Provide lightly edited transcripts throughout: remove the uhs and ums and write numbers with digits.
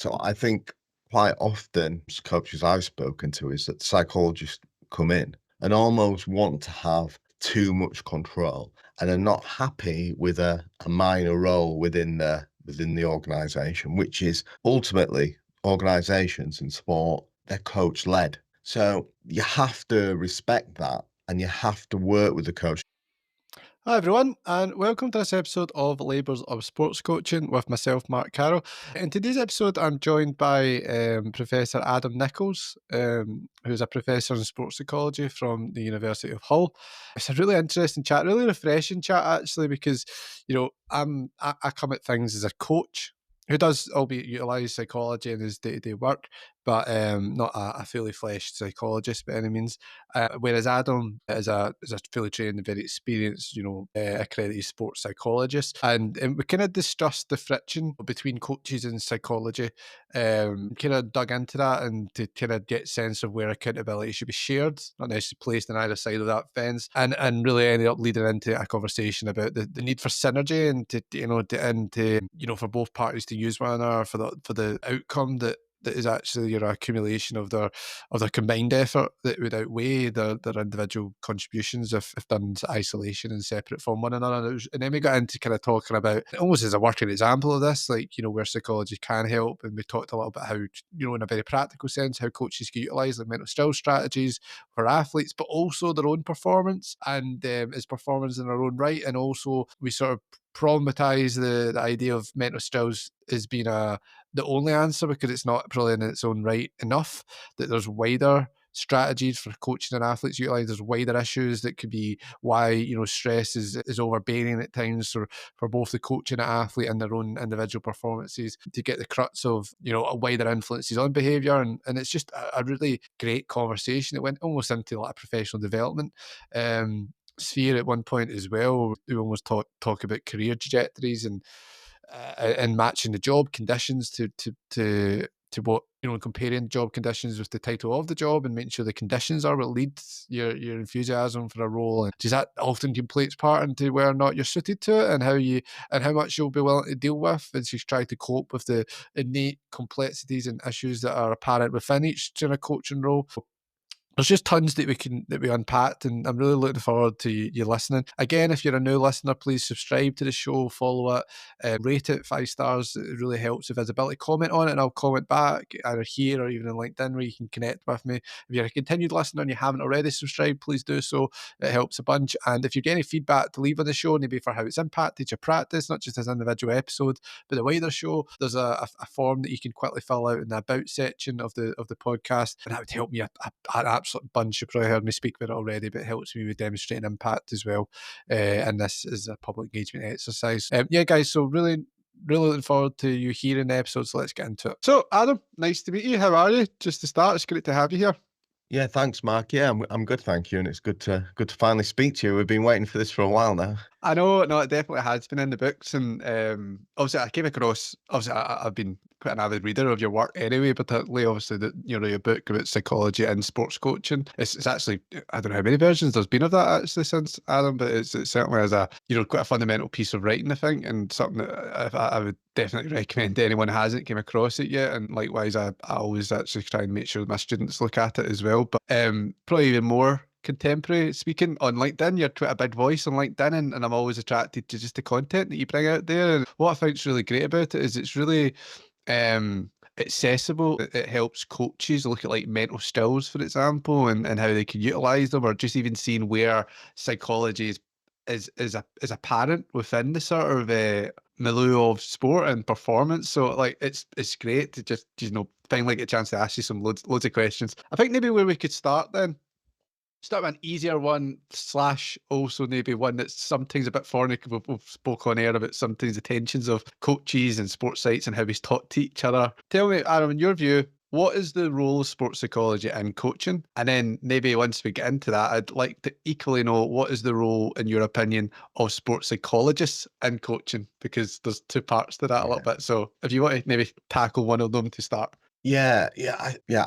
So I think quite often coaches I've spoken to is that psychologists come in and almost want to have too much control and are not happy with a minor role within the organization, which is ultimately organizations in sport, they're coach led. So you have to respect that and you have to work with the coach. Hi everyone, and welcome to this episode of Labours of Sports Coaching with myself, Mark Carroll. In today's episode, I'm joined by Professor Adam Nicholls, who's a professor in sports psychology from the University of Hull. It's a really interesting chat, really refreshing chat actually, because I come at things as a coach who does albeit utilise psychology in his day-to-day work, but not a fully fleshed psychologist by any means. Whereas Adam is a fully trained and very experienced, accredited sports psychologist, and we kind of discussed the friction between coaches and psychology. Kind of dug into that and to kind of get sense of where accountability should be shared, not necessarily placed on either side of that fence, and really ended up leading into a conversation about the need for synergy and for both parties to use one another for the outcome that is actually your accumulation of their combined effort that would outweigh their individual contributions if done in isolation and separate from one another. And then we got into kind of talking about almost as a working example of this, like where psychology can help, and we talked a little bit how in a very practical sense how coaches can utilize like mental skill strategies for athletes, but also their own performance and as performance in their own right, and also we sort of problematize the idea of mental skills as being the only answer, because it's not probably in its own right enough, that there's wider strategies for coaching and athletes utilize. There's wider issues that could be why stress is overbearing at times for both the coach and the athlete and their own individual performances, to get the crux of a wider influences on behavior. And it's just a really great conversation. It went almost into like a professional development sphere at one point as well. We almost talk about career trajectories and matching the job conditions to what comparing job conditions with the title of the job, and making sure the conditions are what leads your enthusiasm for a role. And does that often can play its part into whether or not you're suited to it, and how much you'll be willing to deal with as you try to cope with the innate complexities and issues that are apparent within each kind of coaching role. There's just tons that we unpacked, and I'm really looking forward to you listening. Again, if you're a new listener, please subscribe to the show, follow it, rate it 5 stars. It really helps with visibility. Comment on it, and I'll comment back either here or even in LinkedIn, where you can connect with me. If you're a continued listener and you haven't already subscribed, please do so. It helps a bunch. And if you get any feedback to leave on the show, maybe for how it's impacted your practice, not just as an individual episode, but the wider show, there's a form that you can quickly fill out in the about section of the podcast, and that would help me an absolute bunch. You've probably heard me speak about it already, but it helps me with demonstrating impact as well. And this is a public engagement exercise. Yeah, guys, so really looking forward to you hearing the episode, so let's get into it. So, Adam, nice to meet you. How are you? Just to start, it's great to have you here. Yeah, thanks, Mark. Yeah, I'm good, thank you, and it's good to finally speak to you. We've been waiting for this for a while now. I know, no, it definitely has been in the books, and obviously I came across. Obviously, I've been quite an avid reader of your work anyway, particularly obviously your book about psychology and sports coaching. It's actually, I don't know how many versions there's been of that actually since, Adam, but it certainly has a quite a fundamental piece of writing, I think, and something that I would definitely recommend to anyone who hasn't came across it yet. And likewise, I always actually try and make sure my students look at it as well. But probably even more contemporary speaking on LinkedIn, you're quite a big voice on LinkedIn, and I'm always attracted to just the content that you bring out there. And what I find really great about it is it's really accessible. It helps coaches look at like mental skills, for example, and how they can utilize them, or just even seeing where psychology is apparent within the sort of milieu of sport and performance. So like it's great to just finally get a chance to ask you some loads of questions. I think maybe where we could start then, start with an easier one, slash also maybe one that's sometimes a bit foreign. We've spoke on air about sometimes the tensions of coaches and sports sites and how we talk to each other. Tell me, Adam, in your view, what is the role of sports psychology in coaching? And then maybe once we get into that, I'd like to equally know, what is the role, in your opinion, of sports psychologists in coaching? Because there's two parts to that a little Yeah. bit. So if you want to maybe tackle one of them to start. Yeah,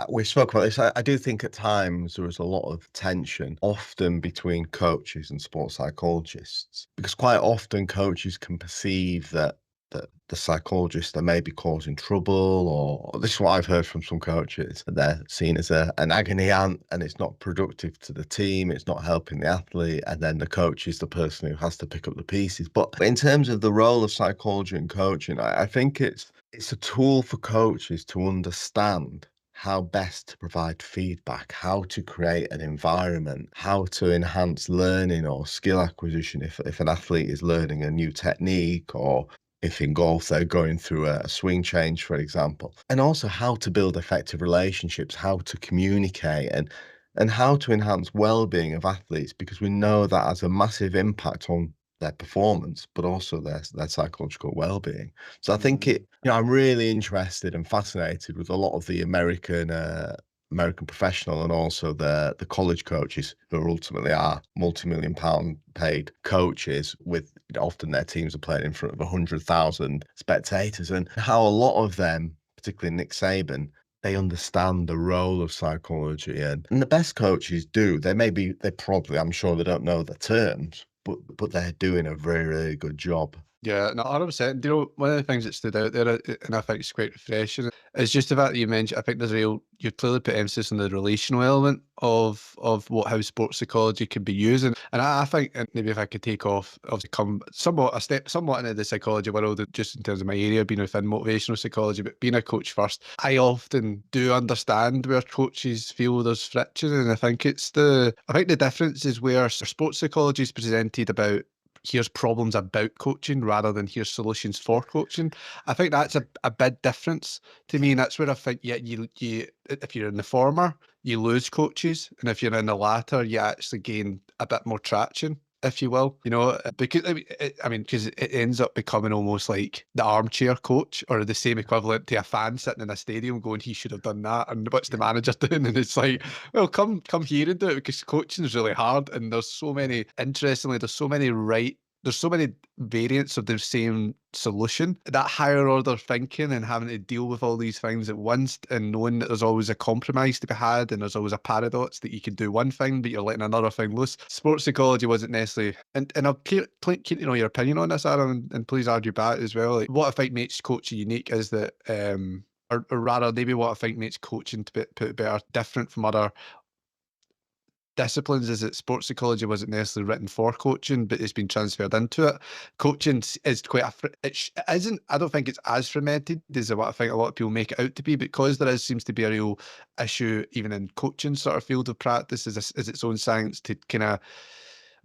we spoke about this. I do think at times there is a lot of tension, often between coaches and sports psychologists, because quite often coaches can perceive that that the psychologists are maybe causing trouble, or this is what I've heard from some coaches, that they're seen as an agony aunt and it's not productive to the team, it's not helping the athlete, and then the coach is the person who has to pick up the pieces. But in terms of the role of psychology and coaching, I think it's a tool for coaches to understand how best to provide feedback, how to create an environment, how to enhance learning or skill acquisition if an athlete is learning a new technique, or if in golf they're going through a swing change, for example. And also how to build effective relationships, how to communicate, and how to enhance well-being of athletes, because we know that has a massive impact on their performance, but also their psychological well-being. So I think Mm. I'm really interested and fascinated with a lot of the American professional and also the college coaches who are ultimately are multi-million pound paid coaches with often their teams are playing in front of 100,000 spectators, and how a lot of them, particularly Nick Saban, they understand the role of psychology, and the best coaches do. They probably, I'm sure they don't know the terms, but they're doing a very, really good job. Yeah, no, 100%. Do you know, one of the things that stood out there, and I think it's quite refreshing, is just the fact that you mentioned, I think there's you clearly put emphasis on the relational element of how sports psychology can be used. And I think, and maybe if I could take off, obviously come somewhat, a step somewhat into the psychology world, just in terms of my area, being within motivational psychology, but being a coach first, I often do understand where coaches feel there's friction. And I think the difference is where sports psychology is presented about, here's problems about coaching rather than here's solutions for coaching. I think that's a big difference to me. And that's where I think, yeah, you if you're in the former, you lose coaches. And if you're in the latter, you actually gain a bit more traction, if you will, because because it ends up becoming almost like the armchair coach, or the same equivalent to a fan sitting in a stadium going, he should have done that. And what's the manager doing? And it's like, well, come here and do it, because coaching is really hard. And there's so many variants of the same solution. That higher order thinking and having to deal with all these things at once, and knowing that there's always a compromise to be had, and there's always a paradox that you can do one thing but you're letting another thing loose. Sports psychology wasn't necessarily, and I'm keen to know your opinion on this, Adam, and please argue back as well. Like, what I think makes coaching unique is that, or rather, maybe what I think makes coaching, to put it better, different from other disciplines, is that sports psychology wasn't necessarily written for coaching, but it's been transferred into it. Coaching is quite it isn't, I don't think it's as fermented as what I think a lot of people make it out to be, because seems to be a real issue even in coaching sort of field of practice, as its own science, to kind of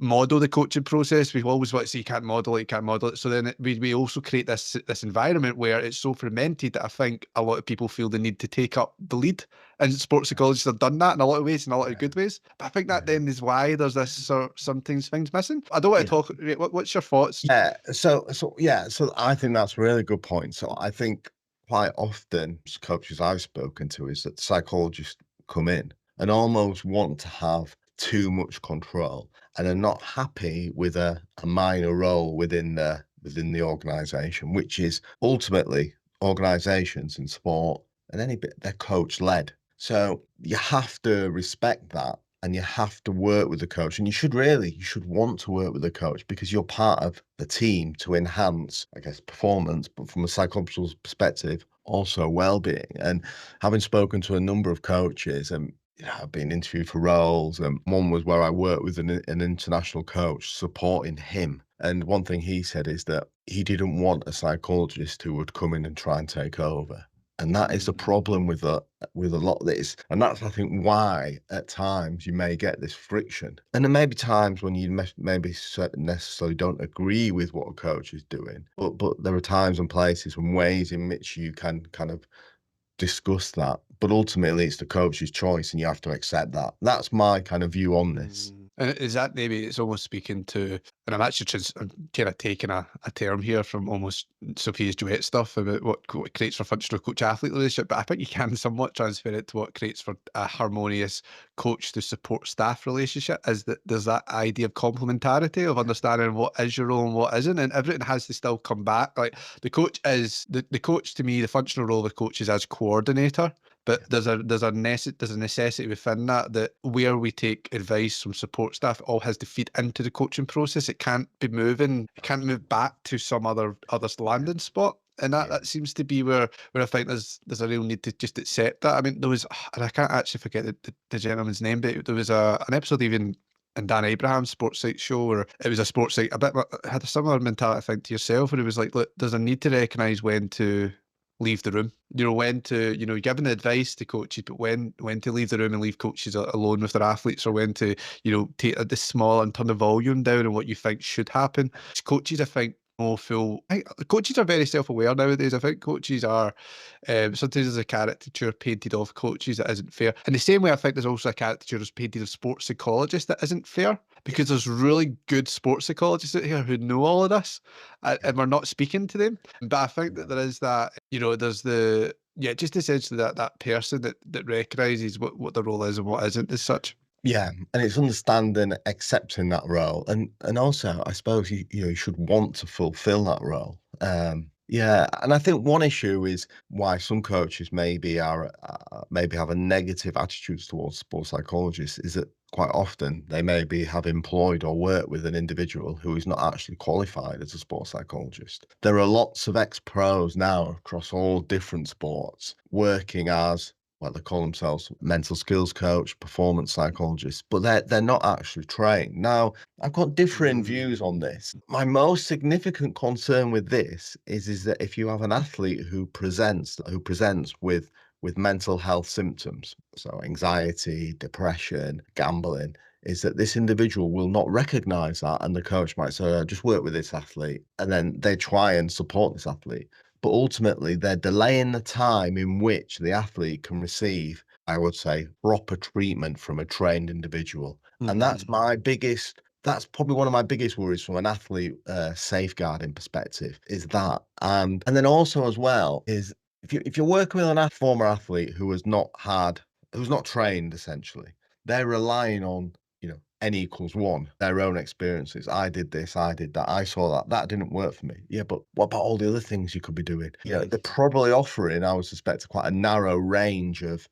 model the coaching process. We always want to say you can't model it, you can't model it. So then we also create this environment where it's so fermented that I think a lot of people feel the need to take up the lead. And sports psychologists have done that in a lot of ways, in a lot of good ways. But I think that then is why there's this sort of sometimes things missing. I don't want to Yeah. talk. What's your thoughts? So I think that's a really good point. So I think quite often coaches I've spoken to is that psychologists come in and almost want to have too much control and are not happy with a minor role within the organization, which is ultimately organizations in sport and any bit they're coach led. So you have to respect that, and you have to work with the coach, and you should want to work with the coach, because you're part of the team to enhance, I guess, performance, but from a psychological perspective, also well-being. And having spoken to a number of coaches, and I've been interviewed for roles, and one was where I worked with an international coach supporting him. And one thing he said is that he didn't want a psychologist who would come in and try and take over. And that is the problem with a lot of this. And that's, I think, why at times you may get this friction. And there may be times when you maybe necessarily don't agree with what a coach is doing, but there are times and places and ways in which you can kind of discuss that. But ultimately, it's the coach's choice, and you have to accept that. That's my kind of view on this. And is that, maybe it's almost speaking to, and I'm actually I'm kind of taking a term here from almost Sophia's duet stuff about what creates for functional coach athlete relationship, but I think you can somewhat transfer it to what creates for a harmonious coach to support staff relationship. Is that there's that idea of complementarity, of understanding what is your role and what isn't, and everything has to still come back. Like, the coach to me, the functional role of the coach is as coordinator, But there's a necessity within that where we take advice from support staff, it all has to feed into the coaching process. It can't be moving. It can't move back to some other landing spot. And Yeah. that seems to be where I think there's a real need to just accept that. I mean, there was, and I can't actually forget the gentleman's name, but there was an episode even in Dan Abraham's Sports Site show where it was a sports site a bit had a similar mentality, I think, to yourself, where it was like, look, there's a need to recognise when to leave the room. When to, giving advice to coaches, but when to leave the room and leave coaches alone with their athletes, or when to, take this small and turn the volume down on what you think should happen. Coaches, I think, coaches are very self-aware nowadays. I think coaches are sometimes there's a caricature painted of coaches that isn't fair. In the same way, I think there's also a caricature painted of sports psychologists that isn't fair, because there's really good sports psychologists out here who know all of this, and we're not speaking to them. But I think that there is that, there's just essentially that person that recognises what the role is and what isn't as such. Yeah, and it's understanding, accepting that role, and also, I suppose you should want to fulfill that role. Yeah, and I think one issue is why some coaches maybe have a negative attitudes towards sports psychologists is that quite often they maybe have employed or worked with an individual who is not actually qualified as a sports psychologist. There are lots of ex-pros now across all different sports working as, well, they call themselves mental skills coach, performance psychologists, but they're not actually trained. Now, I've got differing views on this. My most significant concern with this is that if you have an athlete who presents with mental health symptoms, so anxiety, depression, gambling, is that this individual will not recognize that, and the coach might say, just work with this athlete, and then they try and support this athlete. But ultimately, they're delaying the time in which the athlete can receive, I would say, proper treatment from a trained individual. And that's probably one of my biggest worries from an athlete safeguarding perspective, is that. And then also as well is if you're working with a former athlete who's not trained, essentially, they're relying on, N=1, their own experiences. I did this, I did that, I saw that didn't work for me. Yeah, but what about all the other things you could be doing? They're probably offering, I would suspect, quite a narrow range of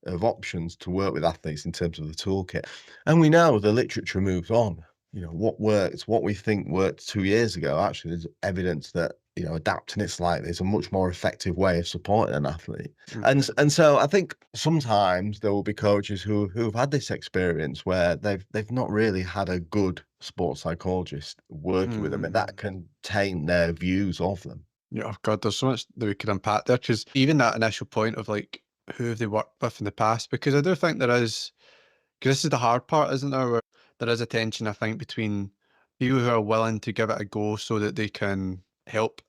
options to work with athletes in terms of the toolkit. And we know the literature moves on. What worked, what we think worked 2 years ago, actually, there's evidence that, adapting it slightly is a much more effective way of supporting an athlete. And so I think sometimes there will be coaches who've had this experience where they've not really had a good sports psychologist working with them, and that can taint their views of them. Yeah, oh God, there's so much that we could unpack there, because even that initial point of like, who have they worked with in the past? Because I do think there is, because this is the hard part, isn't there? Where there is a tension, I think, between people who are willing to give it a go so that they can help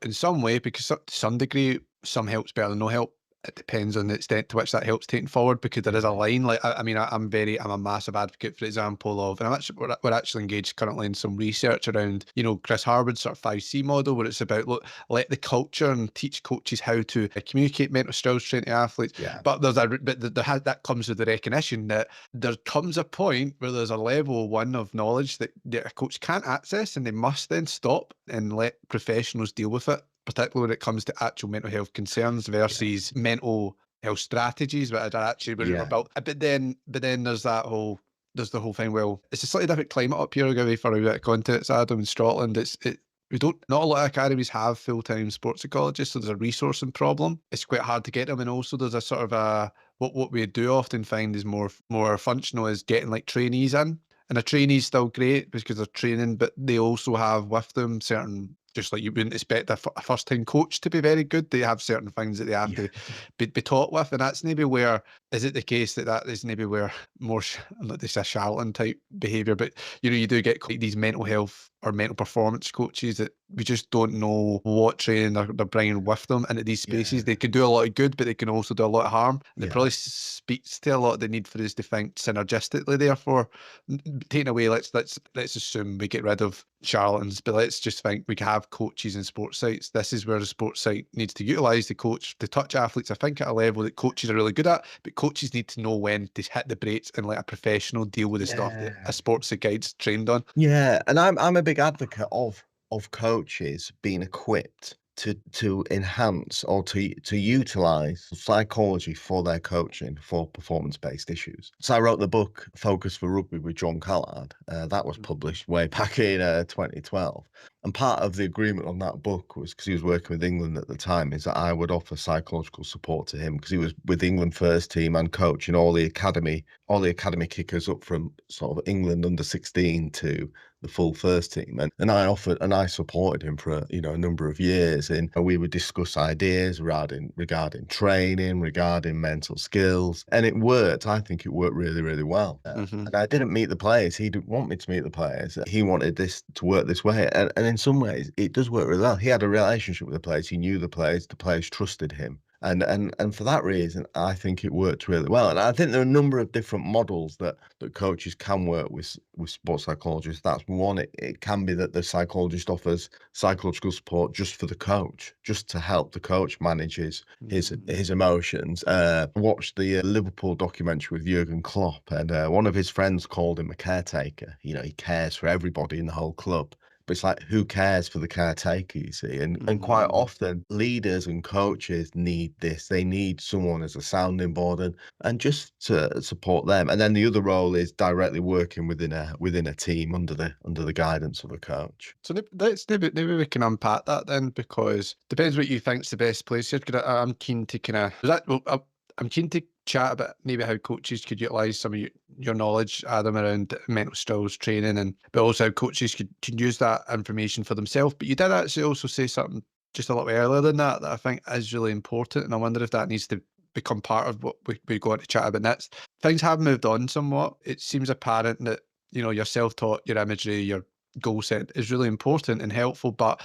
in some way, because to some degree, some help's better than no help. It depends on the extent to which that help's taken forward, because there is a line. Like, I mean, I'm a massive advocate, for example, of, and we're actually engaged currently in some research around, Chris Harwood's sort of 5C model, where it's about, look, let the culture and teach coaches how to communicate mental skills training to athletes. Yeah. But that comes with the recognition that there comes a point where there's a level one of knowledge that a coach can't access, and they must then stop and let professionals deal with it, particularly when it comes to actual mental health concerns versus mental health strategies that are actually really about. But then there's the whole thing. Well, it's a slightly different climate up here. I'll give you for a bit of context, Adam. In Scotland, not a lot of academies have full-time sports psychologists, so there's a resourcing problem. It's quite hard to get them, and also there's a sort of what we do often find is more functional is getting like trainees in. And a trainee's still great because they're training, but they also have with them certain, just like you wouldn't expect a first-time coach to be very good, they have certain things that they have to be taught with. And that's maybe where, is it the case that is maybe where more, like they say, charlatan type behaviour, but you do get these mental health or mental performance coaches that we just don't know what training they're bringing with them into these spaces. They can do a lot of good, but they can also do a lot of harm. And it probably speaks to a lot of the need for us to think synergistically. Therefore, taking away, let's assume we get rid of charlatans, but let's just think we can have coaches in sports sites. This is where the sports site needs to utilise the coach to touch athletes, I think, at a level that coaches are really good at, but coaches need to know when to hit the brakes and let a professional deal with the stuff that a sports site guide's trained on. Yeah, and I'm a big advocate of coaches being equipped to enhance or to utilize psychology for their coaching for performance-based issues. So I wrote the book Focus for Rugby with John Callard. That was Mhm. published way back in 2012. And part of the agreement on that book was, because he was working with England at the time, is that I would offer psychological support to him, because he was with England first team and coaching all the academy kickers up from sort of England under 16 to the full first team. And I offered and I supported him for a number of years. And we would discuss ideas regarding training, regarding mental skills. And it worked. I think it worked really, really well. Mhm. And I didn't meet the players. He didn't want me to meet the players. He wanted this to work this way. And in some ways, it does work really well. He had a relationship with the players. He knew the players trusted him. And for that reason, I think it worked really well. And I think there are a number of different models that coaches can work with sports psychologists. That's one. It can be that the psychologist offers psychological support just for the coach, just to help the coach manage Mhm. his emotions. Watched the Liverpool documentary with Jurgen Klopp, and one of his friends called him a caretaker. He cares for everybody in the whole club. But it's like, who cares for the caretaker, you see? And quite Mhm. often, leaders and coaches need this. They need someone as a sounding board and just to support them. And then the other role is directly working within a team under the guidance of a coach. So maybe we can unpack that then, because depends what you think's the best place here. 'Cause I'm keen to kind of that. Well, I'm keen to chat about maybe how coaches could utilize some of your knowledge, Adam, around mental skills training, and but also how coaches can use that information for themselves. But you did actually also say something just a little earlier than that I think is really important, and I wonder if that needs to become part of what we go on to chat about next. Things have moved on somewhat. It seems apparent that your self-taught, your imagery, your goal set is really important and helpful, but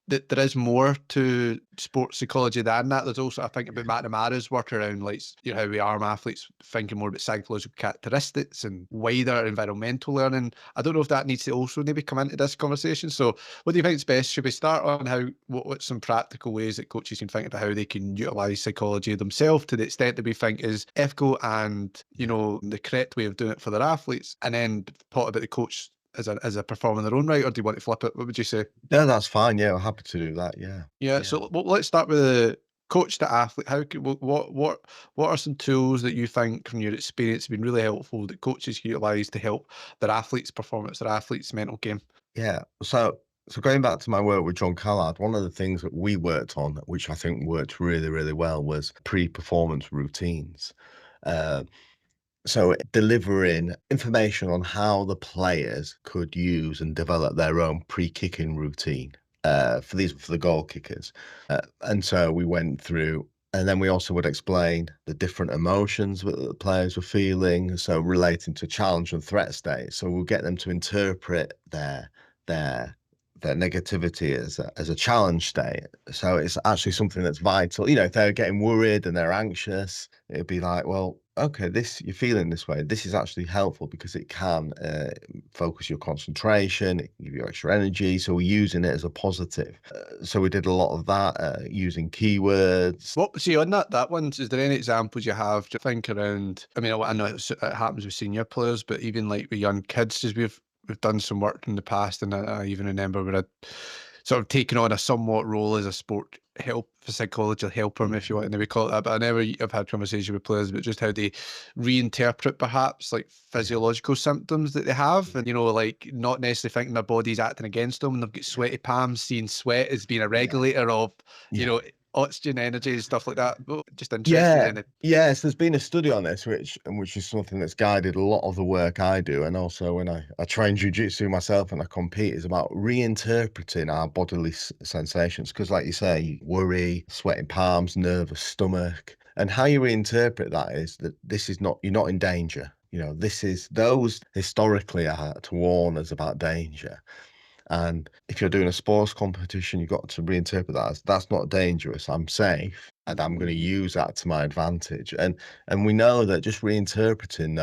that there is more to sports psychology than that. There's also, I think, about McNamara's work around like how we arm athletes, thinking more about psychological characteristics and wider environmental learning. I don't know if that needs to also maybe come into this conversation. So, what do you think is best? Should we start on what's some practical ways that coaches can think about how they can utilize psychology themselves to the extent that we think is ethical and the correct way of doing it for their athletes, and then talk about the coach as a performer in their own right, or do you want to flip it? What would you say? No, that's fine. Yeah, I'm happy to do that. Yeah. Yeah, Yeah. so let's start with the coach to athlete. How can what are some tools that you think from your experience have been really helpful that coaches can utilize to help their athletes' performance, their athletes' mental game? Yeah. So going back to my work with John Callard, one of the things that we worked on, which I think worked really, really well, was pre-performance routines. Uh, So delivering information on how the players could use and develop their own pre-kicking routine for the goal kickers. And so we went through, and then we also would explain the different emotions that the players were feeling, so relating to challenge and threat states. So we'll get them to interpret their their negativity as a challenge state. So it's actually something that's vital. If they're getting worried and they're anxious, it'd be like, well, okay, this you're feeling this way. This is actually helpful because it can focus your concentration, it can give you extra energy. So we're using it as a positive. So we did a lot of that using keywords. What see on that one? Is there any examples you have to think around? I mean, I know it happens with senior players, but even like with young kids, as we've done some work in the past, and I even remember when I sort of taken on a somewhat role as a sport psychology helper, if you want, and we call it that. But I never have had conversation with players about just how they reinterpret perhaps like Yeah, physiological symptoms that they have, and like not necessarily thinking their body's acting against them, and they've got sweaty palms, seeing sweat as being a yeah, regulator of you yeah. know oxygen energy and stuff like that. But just interested Yeah. in it. Yes, there's been a study on this, which is something that's guided a lot of the work I do, and also when I train jujitsu myself and I compete, is about reinterpreting our bodily sensations. Because, like you say, worry, sweating palms, nervous stomach, and how you reinterpret that is that this is not you're not in danger. This is those historically are to warn us about danger. And if you're doing a sports competition, you've got to reinterpret that as that's not dangerous. I'm safe, and I'm going to Mhm. use that to my advantage. And we know that just reinterpreting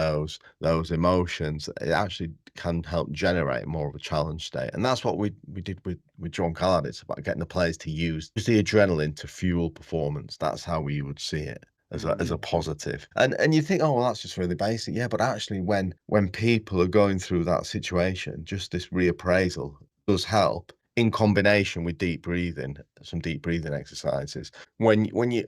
those emotions, it actually can help generate more of a challenge state. And that's what we did with John Callard. It's about getting the players to use the adrenaline to fuel performance. That's how we would see it. As a Mhm. positive. And you think, oh well, that's just really basic. Yeah, but actually when people are going through that situation, just this reappraisal does help in combination with deep breathing, some deep breathing exercises. When you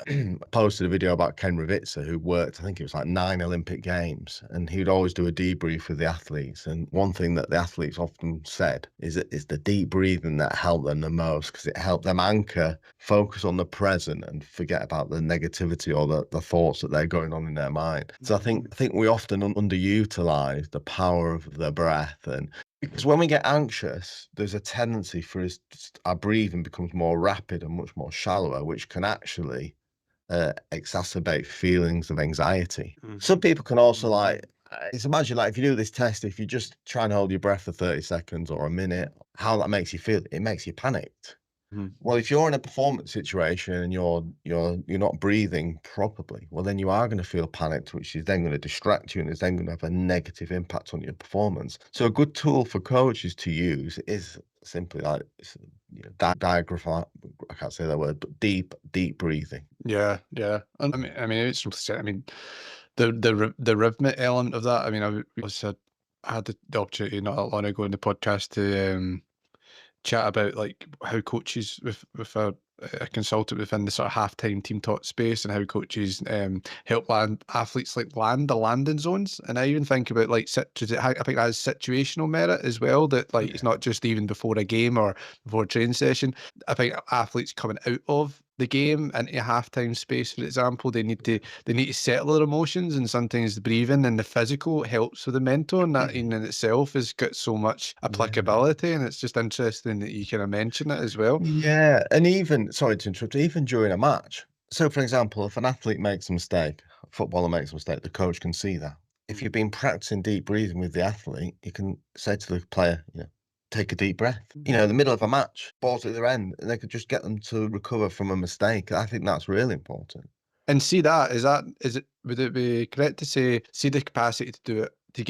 posted a video about Ken Ravitza, who worked, I think it was like 9 Olympic Games, and he would always do a debrief with the athletes. And one thing that the athletes often said is that it's the deep breathing that helped them the most, because it helped them anchor, focus on the present, and forget about the negativity or the thoughts that they're going on in their mind. So I think we often underutilize the power of the breath, and because when we get anxious, there's a tendency for us, our breathing becomes more rapid and much more shallower, which can actually exacerbate feelings of anxiety. Some people can also it's imagine like if you do this test, if you just try and hold your breath for 30 seconds or a minute, how that makes you feel. It makes you panicked. Well, if you're in a performance situation and you're not breathing properly, well, then you are going to feel panicked, which is then going to distract you and is then going to have a negative impact on your performance. So a good tool for coaches to use is simply like diaphragm. I can't say that word, but deep breathing. Yeah, yeah. And I mean, it's I mean, the rhythmic element of that. I mean, I had the opportunity not that long ago in the podcast to chat about like how coaches with a consultant within the sort of halftime team talk space, and how coaches help athletes like land the landing zones. And I even think about like I think that has situational merit as well, that like it's not just even before a game or before a training session. I think athletes coming out of the game into a halftime space, for example, they need to settle their emotions, and sometimes the breathing and the physical helps with the mental, and that in itself has got so much applicability. And it's just interesting that you kind of mention it as well. Yeah, and even, sorry to interrupt, even during a match. So, for example, if an athlete makes a mistake, a footballer makes a mistake, the coach can see that. If you've been practicing deep breathing with the athlete, you can say to the player, take a deep breath. In the middle of a match, balls at their end, and they could just get them to recover from a mistake. I think that's really important. And see would it be correct to say, see the capacity to do it, to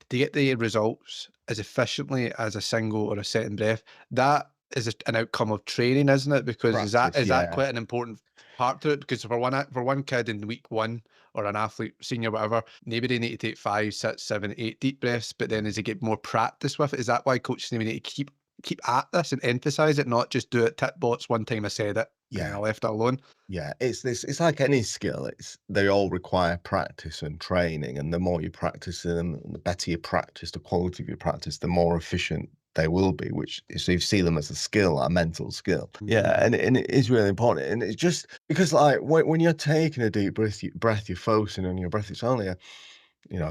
get the results as efficiently as a single or a second breath, that is an outcome of training, isn't it? Because Practice, is that yeah. quite an important part to it? Because for one kid in week one, or an athlete, senior, whatever, maybe they need to take 5, 6, 7, 8 deep breaths, but then as they get more practice with it, is that why coaches maybe need to keep at this and emphasize it, not just do it tip bots one time I said it and then I Yeah. left it alone? Yeah, it's like any skill. They all require practice and training, and the more you practice them, the better you practice, the quality of your practice, the more efficient they will be, which so you see them as a skill, a mental skill. Yeah, and it is really important. And it's just because like when you're taking a deep breath, you're focusing on your breath. It's only a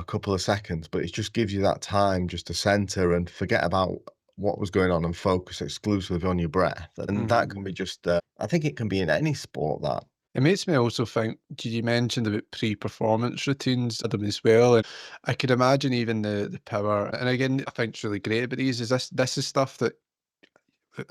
couple of seconds, but it just gives you that time just to center and forget about what was going on and focus exclusively on your breath. And that can be just, I think it can be in any sport that. It makes me also think, you mentioned about pre-performance routines, Adam, as well, and I could imagine even the power. And again, I think it's really great about these is this is stuff that,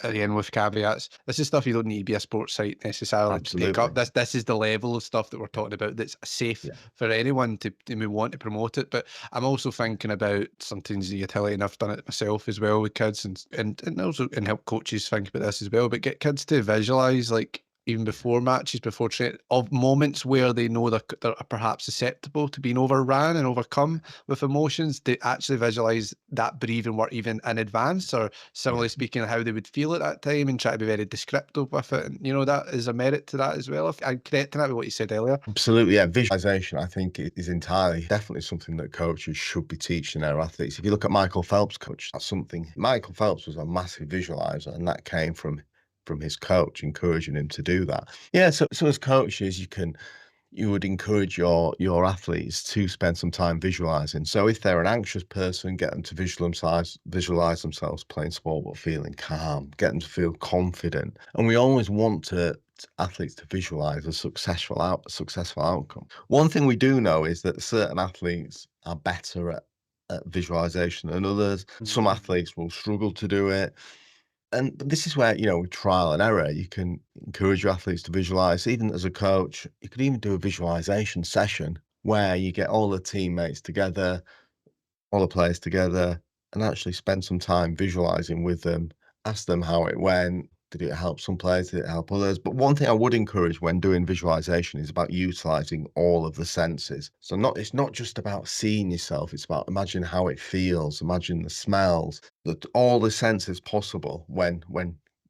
again, with caveats, this is stuff you don't need to be a sports site necessarily to pick Absolutely. up. This is the level of stuff that we're talking about that's safe Yeah. for anyone to want to promote it. But I'm also thinking about sometimes the utility, and I've done it myself as well with kids, and also and help coaches think about this as well. But get kids to visualize, like, even before matches, before training, of moments where they know they're perhaps susceptible to being overran and overcome with emotions, to actually visualize that breathing work even in advance, or similarly speaking, how they would feel at that time, and try to be very descriptive with it. And that is a merit to that as well. If I'm correct in that with what you said earlier. Absolutely, yeah. Visualization, I think, is entirely definitely something that coaches should be teaching their athletes. If you look at Michael Phelps' coach, that's something. Michael Phelps was a massive visualizer, and that came from his coach encouraging him to do that. Yeah, so as coaches, you would encourage your athletes to spend some time visualizing. So if they're an anxious person, get them to visualize themselves playing sport but feeling calm, get them to feel confident. And we always want athletes to visualize a successful outcome. One thing we do know is that certain athletes are better at visualization than others. Some athletes will struggle to do it. And this is where, with trial and error, you can encourage your athletes to visualize. Even as a coach, you could even do a visualization session where you get all the teammates together, all the players together, and actually spend some time visualizing with them, ask them how it went, Did it help some players? Did it help others? But one thing I would encourage when doing visualization is about utilizing all of the senses. So it's not just about seeing yourself, it's about imagine how it feels, imagine the smells, all the senses possible when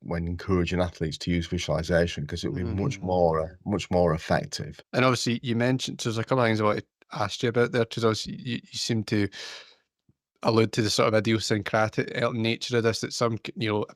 encouraging athletes to use visualization, because it'll be much more effective. And obviously, you mentioned, so there's a couple of things I wanted to ask you about there, because obviously you seem to allude to the sort of idiosyncratic nature of this, that some,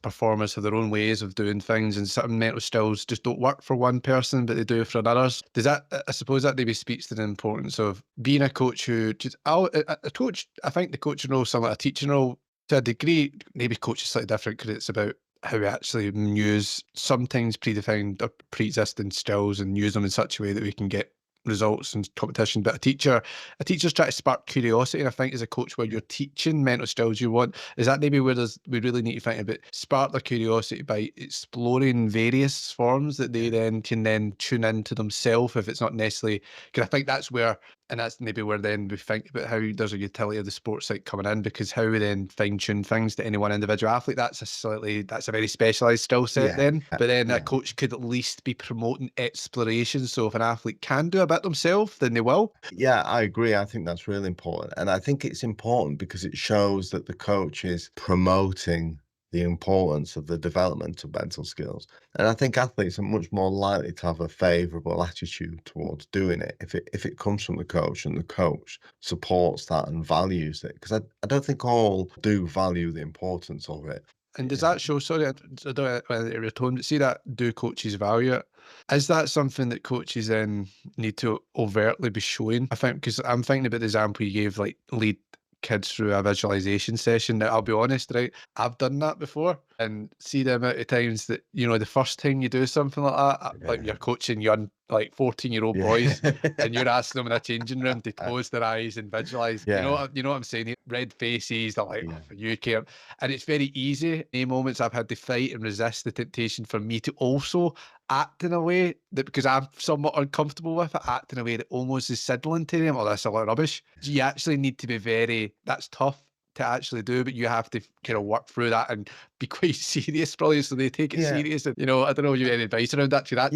performers have their own ways of doing things, and certain mental skills just don't work for one person, but they do for others. Does that, I suppose that maybe speaks to the importance of being a coach who just, a coach, I think the coaching role is somewhat a teaching role to a degree. Maybe coach is slightly different because it's about how we actually use sometimes predefined or pre-existing skills and use them in such a way that we can get results and competition. But a teacher's trying to spark curiosity, and I think as a coach, where you're teaching mental skills, you want, is that maybe where we really need to think about spark their curiosity by exploring various forms that they then can then tune into themselves, if it's not necessarily, because I think that's where, and that's maybe where then we think about how there's a utility of the sports side coming in, because how we then fine tune things to any one individual athlete, that's a very specialized skill set Yeah, then. But then a yeah. coach could at least be promoting exploration. So if an athlete can do a bit themselves, then they will. Yeah, I agree. I think that's really important. And I think it's important because it shows that the coach is promoting the importance of the development of mental skills. And I think athletes are much more likely to have a favorable attitude towards doing it if it comes from the coach and the coach supports that and values it. Because I don't think all do value the importance of it. And does Yeah. that show, sorry, I don't want to retone, but see that, do coaches value it? Is that something that coaches then need to overtly be showing? I think, because I'm thinking about the example you gave, like lead kids through a visualization session. Now, I'll be honest, right? I've done that before, and see the amount of times that, the first time you do something like that, like you're coaching young, like 14-year-old boys, and you're asking them in a changing room to close their eyes and visualize. Yeah. You know what I'm saying? Red faces, they're like, Yeah. oh, you care. And it's very easy. In moments I've had to fight and resist the temptation for me to also act in a way that, because I'm somewhat uncomfortable with it, act in a way that almost is signaling to them, oh, that's a lot of rubbish. You actually need to be that's tough to actually do, but you have to kind of work through that and be quite serious, probably, so they take it Yeah. serious. And, I don't know if you have any advice around that. Yeah.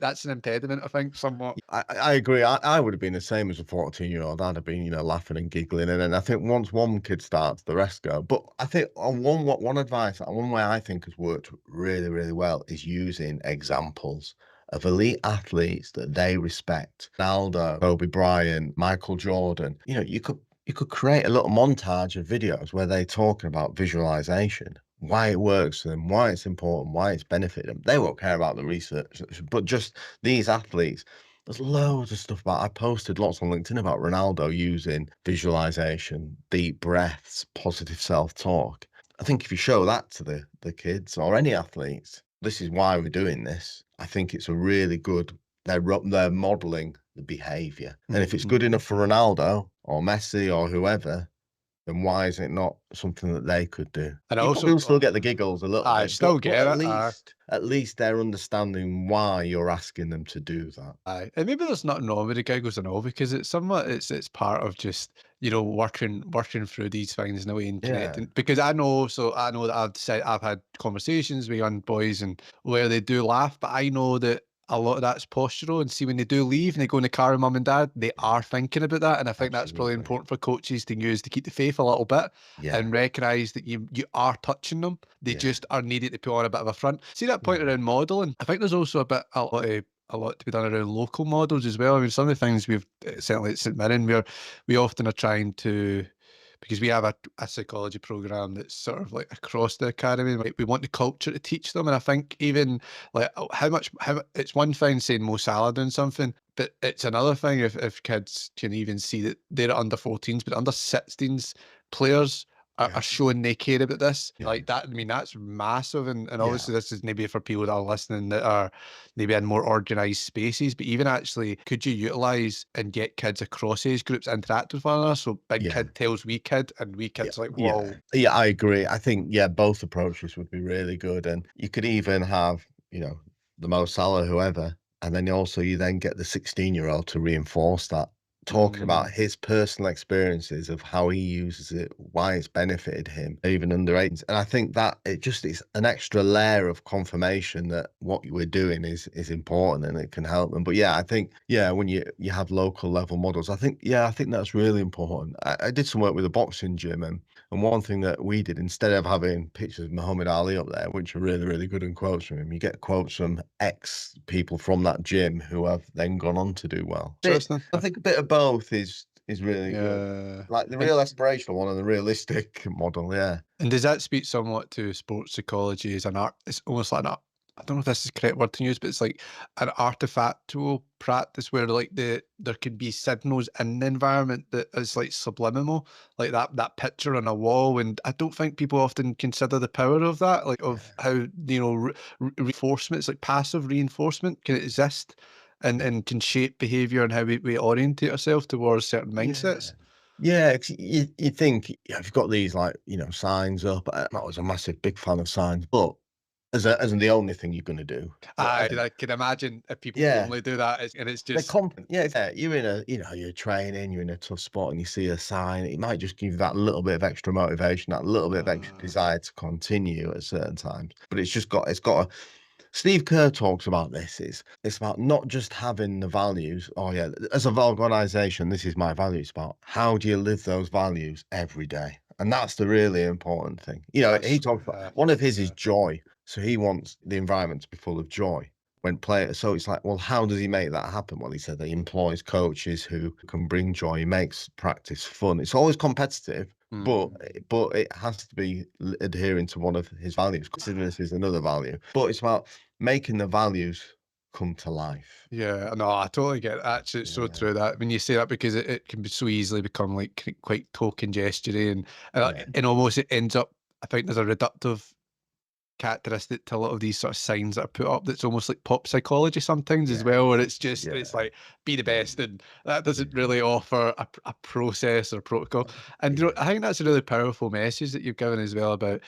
That's an impediment, I think, somewhat. I agree. I would have been the same as a 14-year-old. I'd have been, laughing and giggling. And then I think once one kid starts, the rest go. But I think on one advice, one way I think has worked really, really well is using examples of elite athletes that they respect. Ronaldo, Kobe Bryant, Michael Jordan. You could create a little montage of videos where they're talking about visualization, why it works for them, why it's important, why it's benefited them. They won't care about the research, but just these athletes. There's loads of stuff about. I posted lots on LinkedIn about Ronaldo using visualization, deep breaths, positive self-talk. I think if you show that to the kids or any athletes, this is why we're doing this. I think it's a really good. They're modeling the behavior, and if it's good enough for Ronaldo or Messi or whoever, then why is it not something that they could do? And You also, probably will still get the giggles a little I bit, still but get it. at least they're understanding why you're asking them to do that. Aye, and maybe there's nothing wrong with the giggles and all, because it's somewhat, it's part of just, working through these things in a way and Yeah, connecting. Because I know that I've had conversations with young boys and where they do laugh, but I know that a lot of that's postural. And see, when they do leave and they go in the car with mum and dad, they are thinking about that. And I think that's probably absolutely. important for coaches to use, to keep the faith a little bit Yeah, and recognise that you are touching them. They yeah, just are needed to put on a bit of a front. See that point yeah, around modelling? I think there's also a lot to be done around local models as well. I mean, some of the things we've certainly at St Mirren, we often are trying to, because we have a psychology program that's sort of like across the academy. Like, we want the culture to teach them, and I think even like how it's one thing saying Mo Salah doing something, but it's another thing if kids can even see that they're under 14s, but under 16s players are yeah, showing they care about this. yeah, Like that, I mean, that's massive. And yeah, obviously this is maybe for people that are listening that are maybe in more organized spaces, but even actually, could you utilize and get kids across age groups interact with one another? So big yeah, kid tells wee kid, and wee yeah, kid's like, yeah. whoa. Yeah, I agree. I think, yeah, both approaches would be really good. And you could even have, the Mo Salah, whoever, and then also you then get the 16-year-old to reinforce that talking about Mm. his personal experiences of how he uses it, why it's benefited him, even under 18s. And I think that it just is an extra layer of confirmation that what we're doing is important and it can help them. But yeah, I think, yeah, when you have local level models, I think that's really important. I did some work with a boxing gym, and one thing that we did, instead of having pictures of Muhammad Ali up there, which are really, really good and quotes from him, you get quotes from ex people from that gym who have then gone on to do well. Interesting. I think a bit of both is really good. Yeah. Like the And real aspirational one and the realistic model, yeah. and does that speak somewhat to sports psychology as an art? It's almost like an art. I don't know if this is the correct word to use, but it's like an artifactual practice where like there could be signals in the environment that is like subliminal, like that picture on a wall. And I don't think people often consider the power of that, like of Yeah. how reinforcements, like passive reinforcement, can exist and can shape behavior and how we orientate ourselves towards certain Yeah. mindsets. Yeah, 'cause you think, yeah, if you've got these, like, signs up, I'm not always a massive big fan of signs, but as in the only thing you're gonna do. But, I can imagine if people yeah. only do that, and it's They're just confident. Yeah, yeah. You're in a, you're training, you're in a tough spot and you see a sign, it might just give you that little bit of extra motivation, that little bit of extra uh, desire to continue at certain times. But it's got a Steve Kerr talks about this. It's about not just having the values. Oh yeah, as an organization, this is my value. It's about how do you live those values every day? And that's the really important thing. He that's talks about one of his is joy. So he wants the environment to be full of joy when players. So it's like, well, how does he make that happen? Well, he said that he employs coaches who can bring joy. He makes practice fun. It's always competitive, but mm, it has to be adhering to one of his values. Considerateness is another value, but it's about making the values come to life. yeah, no, I totally get that. It's so Yeah, true that when you say that because it can be so easily become like quite token gestury yeah, and almost it ends up. I think there's a reductive characteristic to a lot of these sort of signs that are put up that's almost like pop psychology sometimes as yeah, well, where it's just yeah, it's like be the yeah, best, and that doesn't yeah, really offer a process or protocol. And yeah, I think that's a really powerful message that you've given as well about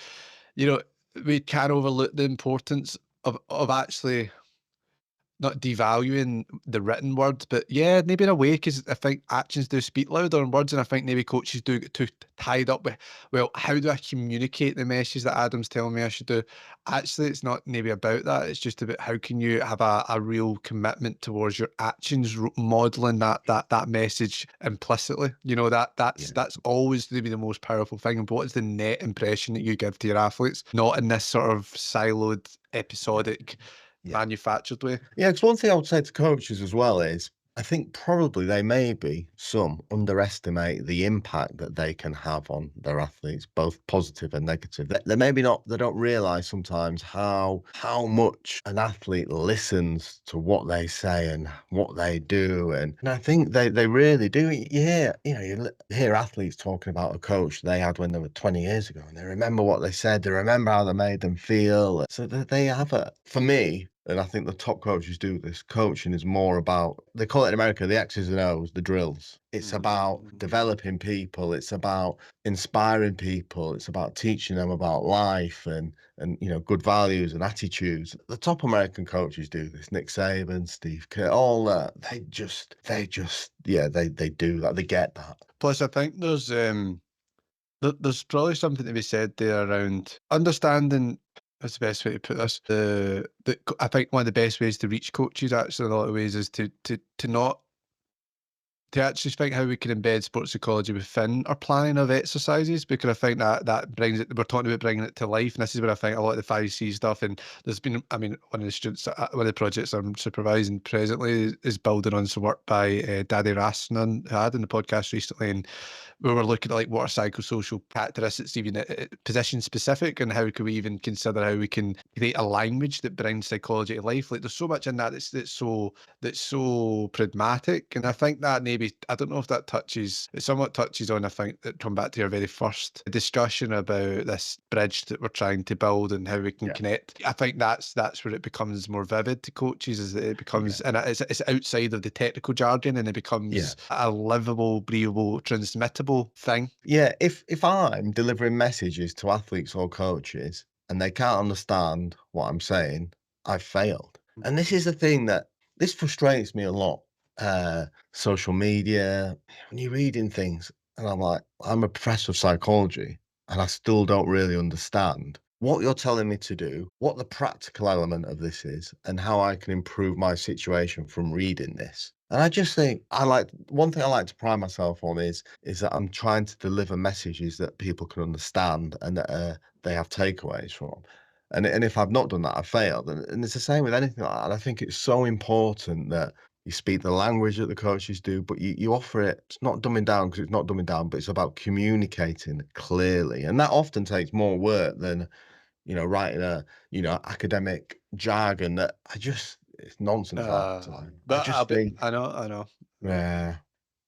you know we can overlook the importance of actually not devaluing the written words, but yeah, maybe in a way, because I think actions do speak louder than words, and I think maybe coaches do get too tied up with, well, how do I communicate the message that Adam's telling me I should do? Actually, it's not maybe about that. It's just about how can you have a real commitment towards your actions, modeling that message implicitly. yeah, That's always to be the most powerful thing. And what is the net impression that you give to your athletes, not in this sort of siloed, yeah, episodic, yeah. manufactured way. Yeah, because one thing I would say to coaches as well is I think probably they maybe some underestimate the impact that they can have on their athletes, both positive and negative. They maybe not, they don't realize sometimes how much an athlete listens to what they say and what they do. And I think they really do. You hear athletes talking about a coach they had when they were 20 years ago and they remember what they said, they remember how they made them feel. So they have for me, and I think the top coaches do this. Coaching is more about, they call it in America, the X's and O's, the drills. It's about developing people. It's about inspiring people. It's about teaching them about life and good values and attitudes. The top American coaches do this. Nick Saban, Steve Kerr, all that. They do that. They get that. Plus, I think there's probably something to be said there around understanding. What's the best way to put this? I think one of the best ways to reach coaches actually in a lot of ways is to not to actually think how we can embed sports psychology within our planning of exercises, because I think that brings it. We're talking about bringing it to life, and this is where I think a lot of the 5C stuff. And there's been, I mean, one of the students, one of the projects I'm supervising presently is building on some work by Daddy Rasnan, who I had in the podcast recently, and we were looking at like what are psychosocial characteristics, even position specific, and how can we even consider how we can create a language that brings psychology to life. Like there's so much in that that's so pragmatic. And I think that maybe, I don't know if that it somewhat touches on, I think, that come back to your very first discussion about this bridge that we're trying to build and how we can Yeah, connect. I think that's where it becomes more vivid to coaches, is that it yeah, becomes, and it's outside of the technical jargon, and it yeah. becomes a livable, breathable, transmittable thing. Yeah, if I'm delivering messages to athletes or coaches and they can't understand what I'm saying, I've failed. And this is the thing that this frustrates me a lot. social media, when you're reading things, and I'm like, I'm a professor of psychology, and I still don't really understand what you're telling me to do, what the practical element of this is, and how I can improve my situation from reading this. And I just think one thing I like to pride myself on is that I'm trying to deliver messages that people can understand and that they have takeaways from. And if I've not done that, I've failed. And it's the same with anything like that. I think it's so important that you speak the language that the coaches do, but you offer it. It's not dumbing down because it's not dumbing down, but it's about communicating clearly. And that often takes more work than, writing academic jargon that it's nonsense half the time. I But I'll just be think, I know. yeah,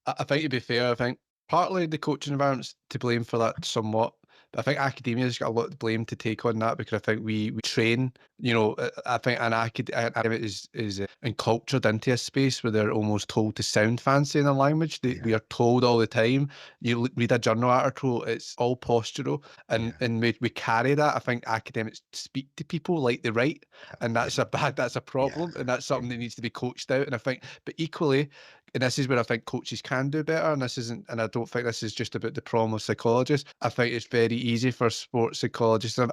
I think to be fair, I think partly the coaching environment's to blame for that somewhat. But I think academia's got a lot of blame to take on that because I think we train, I think an academic is encultured into a space where they're almost told to sound fancy in a language. We yeah, are told all the time. You read a journal article, it's all postural, and yeah, we carry that. I think academics speak to people like they write, and yeah, that's a yeah, problem, and that's yeah, something that needs to be coached out. And I think, but equally, and this is where I think coaches can do better. And I don't think this is just about the problem of psychologists. I think it's very easy for sports psychologists. And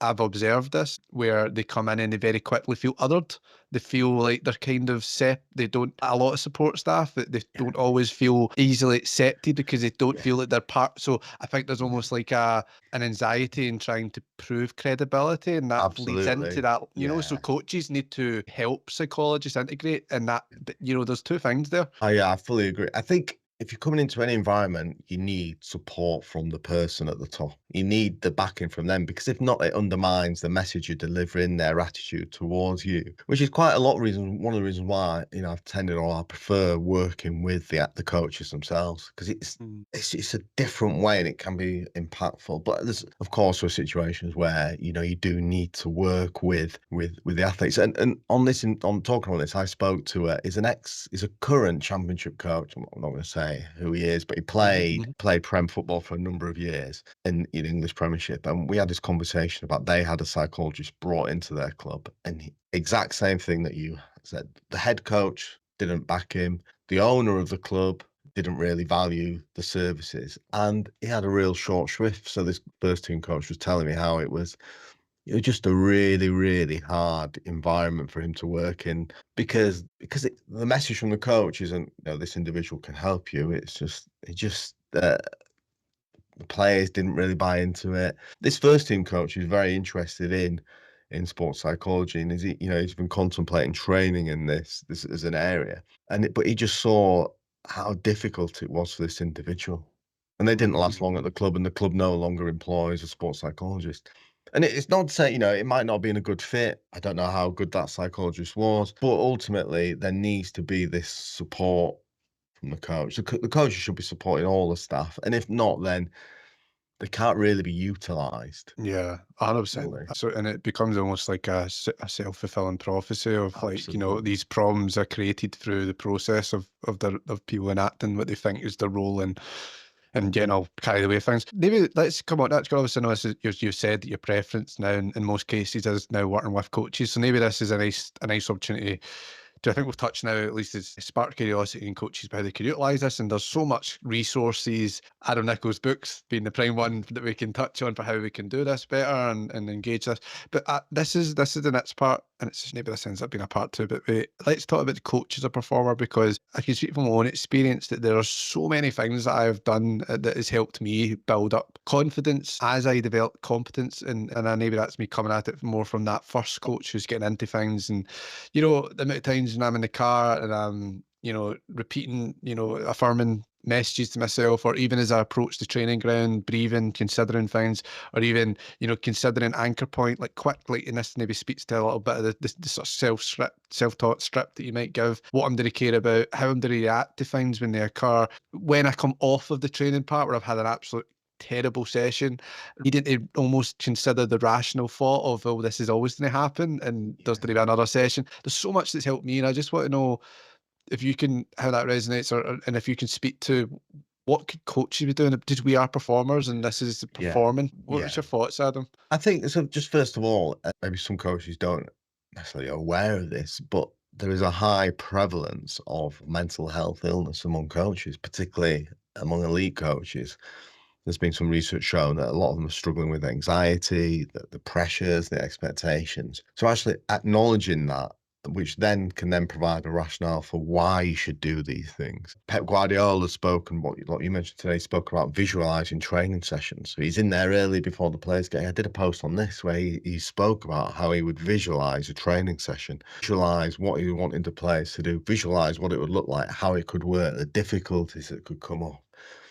I've observed this where they come in and they very quickly feel othered. They feel like they're kind of they don't, a lot of support staff, that they yeah, don't always feel easily accepted because they don't yeah, feel that they're part. So I think there's yeah. almost like an anxiety in trying to prove credibility, and that leads into Absolutely. that, so Yeah. coaches need to help psychologists integrate and that, but there's two things there. Yeah, I fully agree. I think if you're coming into any environment, you need support from the person at the top. You need the backing from them because if not, it undermines the message you're delivering, their attitude towards you, which is quite a lot of reasons. One of the reasons why, I've tended or I prefer working with the coaches themselves because Mm. it's a different way and it can be impactful. But there's of course there are situations where you do need to work with the athletes. And on talking on this, I spoke to he's a current championship coach. I'm not going to say who he is, but he Mhm, played mhm. played Prem football for a number of years in English Premiership, and we had this conversation about they had a psychologist brought into their club, and exact same thing that you said. The head coach didn't back him. The owner of the club didn't really value the services, and he had a real short shrift. So this first team coach was telling me how it was just a really, really hard environment for him to work in because the message from the coach isn't, this individual can help you. The players didn't really buy into it. This first team coach is very interested in sports psychology, and he's been contemplating training in this as an area, but he just saw how difficult it was for this individual, and they didn't Mhm, last mhm. long at the club, and the club no longer employs a sports psychologist. And it's not to say, it might not be in a good fit. I don't know how good that psychologist was, but ultimately there needs to be this support from the coach. The coach should be supporting all the staff, and if not, then they can't really be utilised Yeah, 100%. fully. So, and it becomes almost like a self-fulfilling prophecy of like, Absolutely. these problems are created through the process of people enacting what they think is their role and getting all carried away with things. Maybe let's come on. That's obviously know this is you said that your preference now in most cases is now working with coaches. So maybe this is a nice opportunity. I think we've touched now at least is spark curiosity in coaches about how they can utilise this. And there's so much resources. Adam Nicholls' books being the prime one that we can touch on for how we can do this better and engage this. But this is the next part, and it's maybe this ends up being a part two. But let's talk about the coach as a performer because I can speak from my own experience that there are so many things that I've done that has helped me build up confidence as I develop competence, and maybe that's me coming at it more from that first coach who's getting into things and the amount of times when I'm in the car and I'm, repeating, affirming messages to myself, or even as I approach the training ground, breathing, considering things, or even, considering anchor point, like quickly, and this maybe speaks to a little bit of the sort of self-taught script that you might give, what I'm going to care about, how I'm going to react to things when they occur. When I come off of the training part where I've had an absolute terrible session, needing to almost consider the rational thought of, oh, this is always going to happen, and there's Yeah. going to be another session. There's so much that's helped me, and I just want to know if you can, how that resonates, and if you can speak to what could coaches be doing? Because we are performers, and this is Yeah. performing. What's Yeah. your thoughts, Adam? I think so. Just first of all, maybe some coaches don't necessarily aware of this, but there is a high prevalence of mental health illness among coaches, particularly among elite coaches. There's been some research showing that a lot of them are struggling with anxiety, the pressures, the expectations. So actually acknowledging that, which then can then provide a rationale for why you should do these things. Pep Guardiola's spoken, what you mentioned today, spoke about visualizing training sessions. So he's in there early before the players get. I did a post on this where he spoke about how he would visualize a training session, visualize what he wanted the players to do, visualize what it would look like, how it could work, the difficulties that could come up.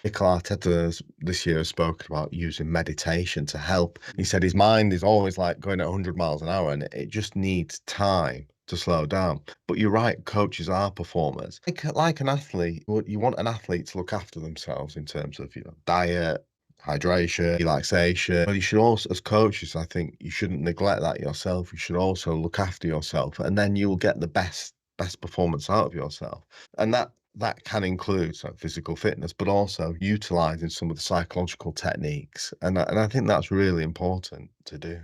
Mikel Arteta this year has spoken about using meditation to help. He said his mind is always like going at 100 miles an hour and it just needs time to slow down. But you're right, coaches are performers. Like an athlete, you want an athlete to look after themselves in terms of diet, hydration, relaxation. But you should also, as coaches, I think you shouldn't neglect that yourself. You should also look after yourself, and then you'll get the best performance out of yourself. And that can include physical fitness, but also utilizing some of the psychological techniques. And I think that's really important to do.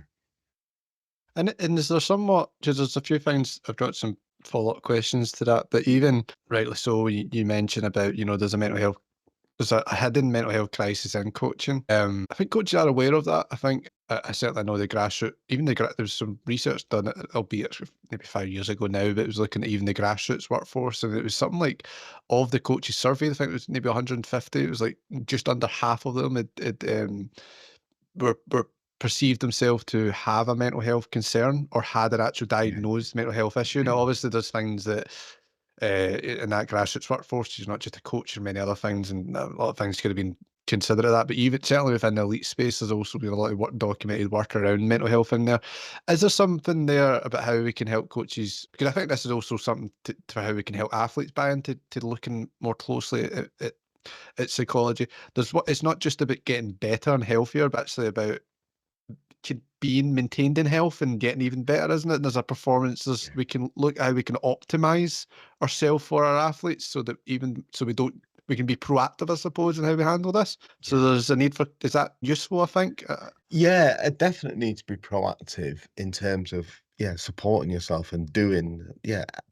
And is there somewhat, because there's a few things, I've got some follow-up questions to that, but even rightly so, you mentioned about, there's a mental health, there's a hidden mental health crisis in coaching. I think coaches are aware of that. I think I certainly know the grassroots, there was some research done, albeit maybe 5 years ago now, but it was looking at even the grassroots workforce, and it was something like, of the coaches surveyed, I think it was maybe 150, it was like just under half of them were perceived themselves to have a mental health concern or had an actual Yeah. diagnosed mental health issue. Now, obviously, there's things that in that grassroots workforce, you're not just a coach and many other things, and a lot of things could have been considered of that. But even certainly within the elite space, there's also been a lot of documented work around mental health in there. Is there something there about how we can help coaches? Because I think this is also something to how we can help athletes buy into looking more closely at psychology. It's not just about getting better and healthier, but actually about being maintained in health and getting even better, isn't it? And there's a performance, we can look at how we can optimize ourselves for our athletes so that we can be proactive, I suppose, in how we handle this. So there's a need for, is that useful, I think? Yeah, it definitely needs to be proactive in terms of supporting yourself and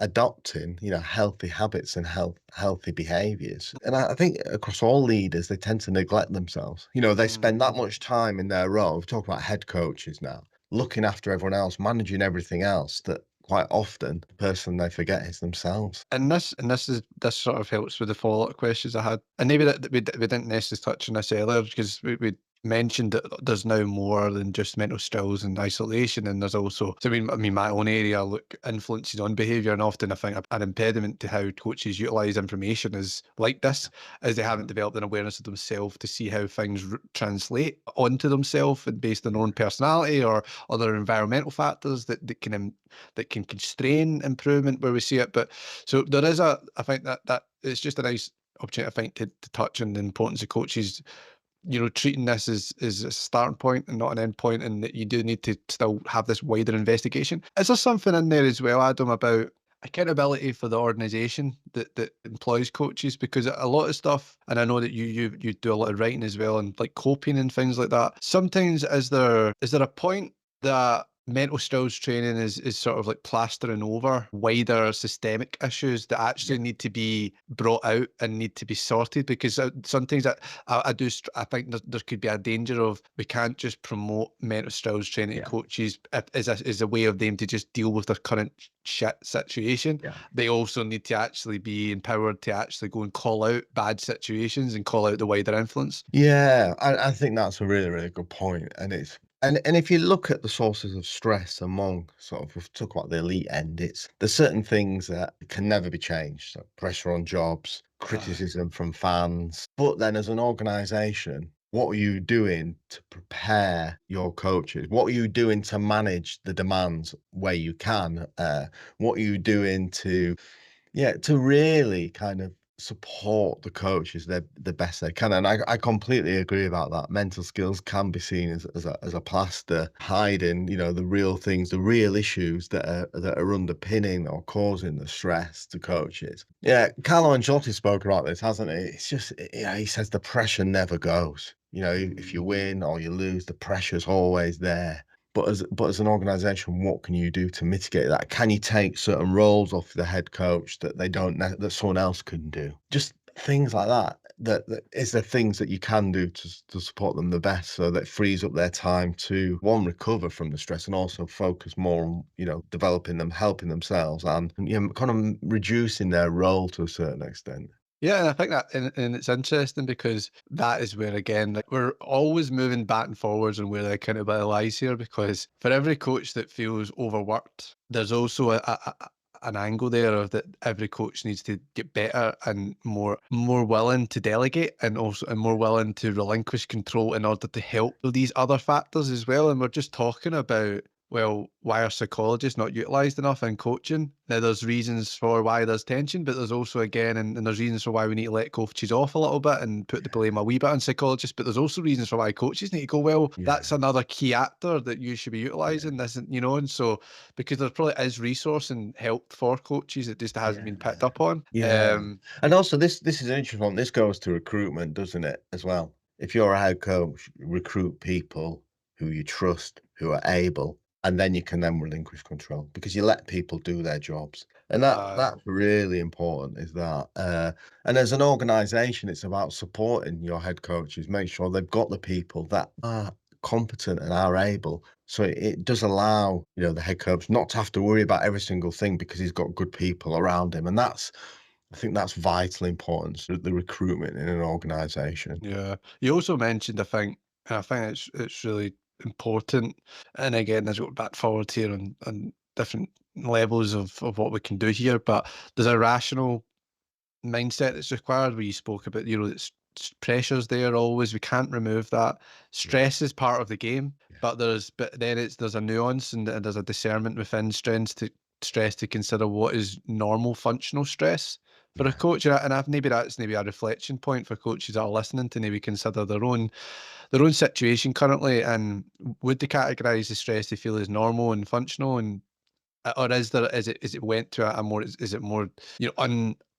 adopting healthy habits and healthy behaviors. And I think across all leaders, they tend to neglect themselves. They spend that much time in their role. We talk about head coaches now, looking after everyone else, managing everything else, that quite often the person they forget is themselves. And this sort of helps with the follow-up questions I had. And maybe that we didn't necessarily touch on this earlier because we mentioned that there's now more than just mental stress and isolation, and there's also, so I mean my own area, look, influences on behaviour, and often I think an impediment to how coaches utilise information is like this, is they haven't developed an awareness of themselves to see how things translate onto themselves and based on their own personality or other environmental factors that can constrain improvement where we see it. But so there is I think that it's just a nice opportunity, I think, to touch on the importance of coaches, treating this as a starting point and not an end point, and that you do need to still have this wider investigation. Is there something in there as well, Adam, about accountability for the organisation that employs coaches? Because a lot of stuff, and I know that you do a lot of writing as well, and like coping and things like that. Sometimes is there a point that mental skills training is sort of like plastering over wider systemic issues that actually need to be brought out and need to be sorted? Because sometimes I think there could be a danger of, we can't just promote mental skills training to coaches as a way of them to just deal with their current shit situation. They also need to actually be empowered to actually go and call out bad situations and call out the wider influence. Yeah, I think that's a really, really good point. And if you look at the sources of stress among we've talked about the elite end, there's certain things that can never be changed. So pressure on jobs, criticism from fans. But then as an organization, what are you doing to prepare your coaches? What are you doing to manage the demands where you can? What are you doing to really kind of support the coaches the best they can? And I completely agree about that. Mental skills can be seen as a plaster hiding, the real things, the real issues that are underpinning or causing the stress to coaches. Yeah, Carlo Ancelotti spoke about this, hasn't he? It's just, he says the pressure never goes. If you win or you lose, the pressure's always there. but as an organisation, what can you do to mitigate that? Can you take certain roles off the head coach that they don't that someone else can do? Just things like that. That is there things that you can do to support them the best, so that frees up their time to one recover from the stress and also focus more on developing them, helping themselves, and kind of reducing their role to a certain extent. Yeah, and I think that and it's interesting because that is where again, like we're always moving back and forwards and where the accountability lies here because for every coach that feels overworked, there's also an angle there of that every coach needs to get better and more willing to delegate and also and more willing to relinquish control in order to help with these other factors as well. And we're just talking about well, why are psychologists not utilised enough in coaching? Now, there's reasons for why there's tension, but there's also, again, and there's reasons for why we need to let coaches off a little bit and put the blame a wee bit on psychologists, but there's also reasons for why coaches need to go, well, that's Yeah, another key actor that you should be yeah, utilising, this, and so, because there probably is resource and help for coaches, it just hasn't yeah. been picked up on. Yeah. And also this is an interesting one. This goes to recruitment, doesn't it, as well? If you're a head coach, recruit people who you trust, who are able, and then you can then relinquish control because you let people do their jobs. And Uh, that's really important, is that and as an organization, it's about supporting your head coaches, make sure they've got the people that are competent and are able. So it does allow, the head coach not to have to worry about every single thing because he's got good people around him. And I think that's vitally important, so the recruitment in an organization. Yeah. You also mentioned, I think it's really important. And again, there's got back forward here on different levels of what we can do here, but there's a rational mindset that's required where you spoke about, pressure's there always. We can't remove that. Yeah, Stress is part of the game, yeah, but then there's a nuance and there's a discernment within stress to consider what is normal functional stress for a yeah, coach. And I've maybe that's maybe a reflection point for coaches that are listening to maybe consider their own situation currently and would they categorize the stress they feel as normal and functional and or is it went to a more is it more,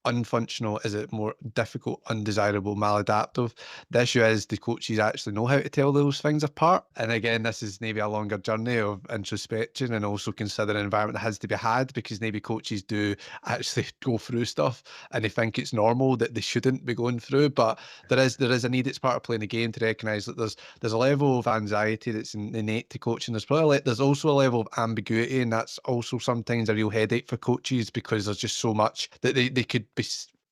unfunctional? Is it more difficult, undesirable, maladaptive? The issue is the coaches actually know how to tell those things apart. And again, this is maybe a longer journey of introspection and also considering an environment that has to be had because maybe coaches do actually go through stuff and they think it's normal that they shouldn't be going through. But there is a need, it's part of playing the game to recognise that there's a level of anxiety that's innate to coaching. There's also a level of ambiguity, and that's also sometimes a real headache for coaches because there's just so much that they could be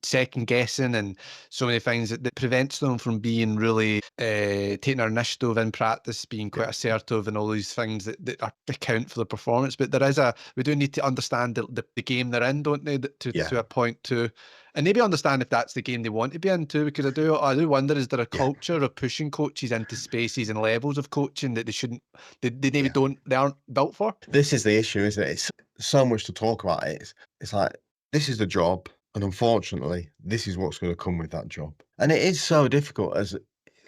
second guessing and so many things that prevents them from being really taking their initiative in practice, being yeah, quite assertive and all these things that account for the performance. But we do need to understand the game they're in, don't they? To yeah, a point too, and maybe understand if that's the game they want to be in too, because I do wonder, is there a yeah, culture of pushing coaches into spaces and levels of coaching that they shouldn't, they maybe yeah. don't, they aren't built for? This is the issue, isn't it? It's so much to talk about. It's like this is the job, and unfortunately, this is what's going to come with that job. And it is so difficult as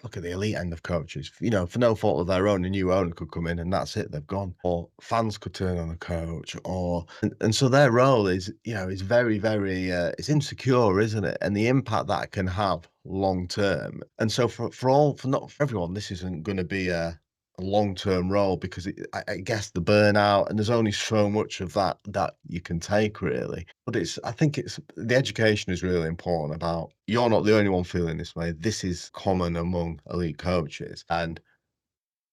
look at the elite end of coaches, for no fault of their own, a new owner could come in and that's it, they've gone. Or fans could turn on a coach, and so their role is very, very it's insecure, isn't it? And the impact that can have long term. And so for not for everyone, this isn't going to be a long-term role because I guess the burnout and there's only so much of that you can take really. But I think it's the education is really important about you're not the only one feeling this way. This is common among elite coaches, and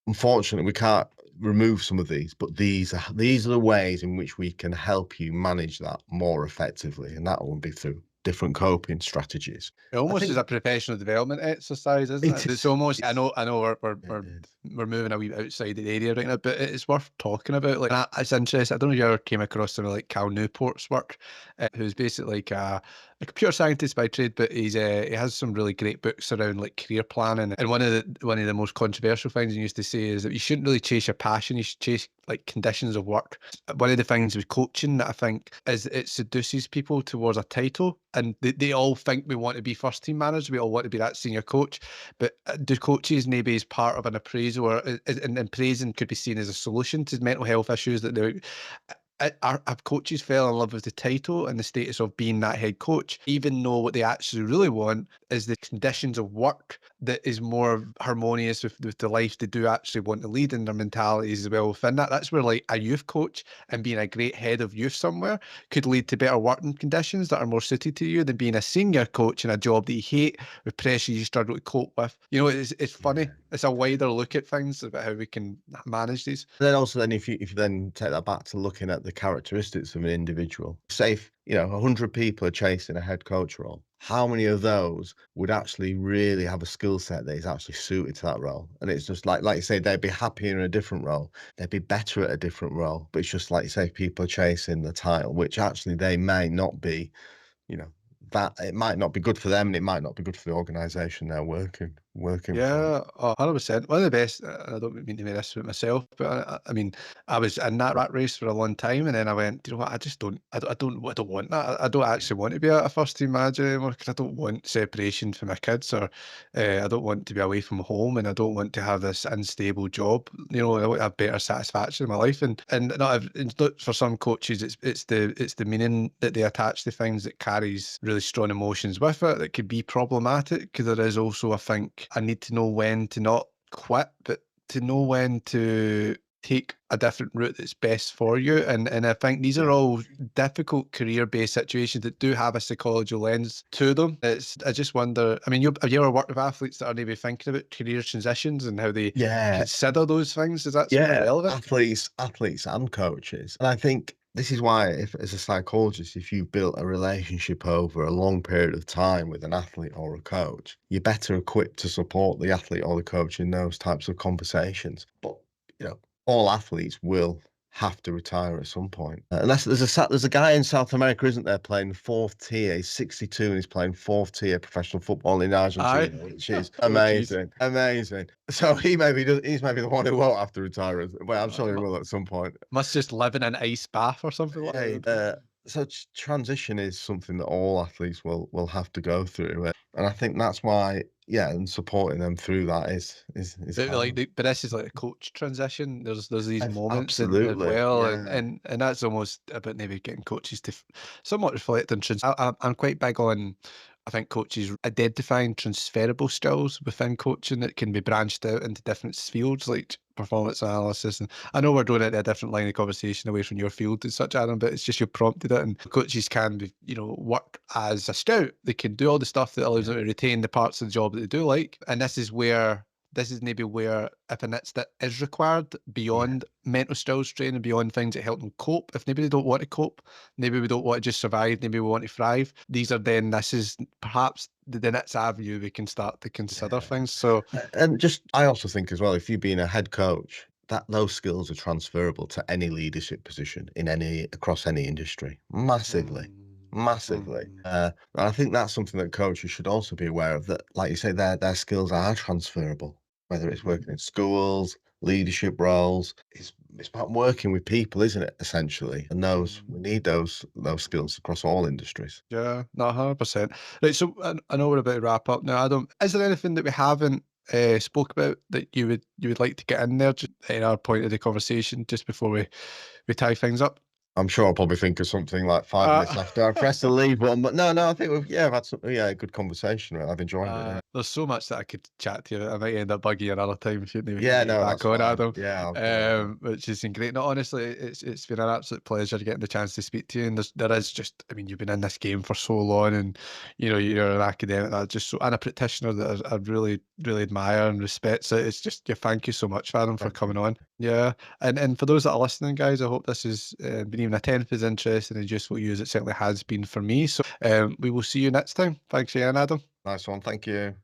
unfortunately, we can't remove some of these, but these are the ways in which we can help you manage that more effectively, and that will be through different coping strategies. It I almost is think a professional development exercise, isn't it it? It's is. almost, I It's know, we're it is. moving a wee bit outside the area right now, but it's worth talking about. Like, and it's interesting. I don't know if you ever came across some of like Cal Newport's work, who's basically like a computer scientist by trade, but he has some really great books around like career planning. And one of the most controversial things he used to say is that you shouldn't really chase your passion; you should chase like conditions of work. One of the things with coaching that I think is it seduces people towards a title, and they all think we want to be first team manager, we all want to be that senior coach, but do coaches maybe as part of an appraisal, and appraising could be seen as a solution to mental health issues that they're our coaches fell in love with the title and the status of being that head coach, even though what they actually really want is the conditions of work that is more harmonious with the life they do actually want to lead, and their mentalities as well within that. That's where like a youth coach and being a great head of youth somewhere could lead to better working conditions that are more suited to you than being a senior coach in a job that you hate with pressure you struggle to cope with. You know, it's funny. Yeah. It's a wider look at things about how we can manage these. Then also then if you then take that back to looking at the characteristics of an individual, say if, 100 people are chasing a head coach role, how many of those would actually really have a skill set that is actually suited to that role? And it's just like you say, they'd be happier in a different role, they'd be better at a different role. But it's just like you say, people are chasing the title, which actually they may not be, you know, that it might not be good for them and it might not be good for the organization they're working for. Yeah, 100%. One of the best, I don't mean to make this about myself, but I mean, I was in that rat race for a long time, and then I went, you know what, I just don't, I don't want that. I don't actually want to be a first team manager anymore because I don't want separation from my kids, or I don't want to be away from home, and I don't want to have this unstable job. You know, I want to have better satisfaction in my life, and it's not for some coaches, it's the meaning that they attach to things that carries really strong emotions with it that could be problematic, because there is also, I think, I need to know when to not quit, but to know when to take a different route that's best for you. And I think these are Yeah. all difficult career-based situations that do have a psychological lens to them. I just wonder, I mean, have you ever worked with athletes that are maybe thinking about career transitions and how they Yeah. consider those things? Is that something Yeah, relevant? athletes and coaches. And I think this is why if as a psychologist, if you've built a relationship over a long period of time with an athlete or a coach, you're better equipped to support the athlete or the coach in those types of conversations. But, you know, all athletes will have to retire at some point. Unless there's a guy in South America, isn't there, playing fourth tier. He's 62 and he's playing fourth tier professional football in Aye. Argentina, which is Oh, geez. amazing, amazing. So he's maybe the one who won't have to retire. Well, I'm sure he will at some point. Must just live in an ice bath or something like Yeah, that. so transition is something that all athletes will have to go through, and I think that's why, yeah, and supporting them through that is But like, hard. but this is like a coach transition. There's these moments in as Absolutely, well, and yeah, and that's almost about maybe getting coaches to somewhat reflect on I'm quite big on. I think coaches identifying transferable skills within coaching that can be branched out into different fields like performance analysis. And I know we're going into a different line of conversation away from your field and such, Adam, but it's just you prompted it. And coaches can be, work as a scout. They can do all the stuff that allows yeah, them to retain the parts of the job that they do like. And this is maybe where if an it's that is required yeah. beyond mental skills training, beyond things that help them cope. If maybe they don't want to cope, maybe we don't want to just survive, maybe we want to thrive. This is perhaps the next avenue we can start to consider Yeah. things. So And just I also think as well, if you being a head coach, that those skills are transferable to any leadership position in any across any industry. Massively. mm, Massively. mm, And I think that's something that coaches should also be aware of, that, like you say, their skills are transferable, whether it's mhm, working in schools, leadership roles. It's about working with people, isn't it, essentially? And those we mm. need those skills across all industries. Yeah, no, 100%. Right, so I know we're about to wrap up now, Adam. Is there anything that we haven't spoke about that you would like to get in there, just in our point of the conversation, just before we tie things up? I'm sure I'll probably think of something like 5 minutes Uh, after I press the leave button, but no, I think I've had some, yeah, a good conversation. I've enjoyed it. Yeah. there's so much that I could chat to you. I might end up bugging you another time if you need me to Yeah, get you no, back that's on, fine. Adam. Yeah, I'll come back on. Which has been great. No, honestly, it's been an absolute pleasure getting the chance to speak to you. And there is just, I mean, you've been in this game for so long, and you're an academic that I just so and a practitioner that I really really admire and respect. So it's just, yeah, thank you so much, Adam, for Thank you. coming on. Yeah, and for those that are listening, guys, I hope this has been even a tenth as interesting and useful you as it certainly has been for me. So we will see you next time. Thanks again, Adam. Nice one. Thank you.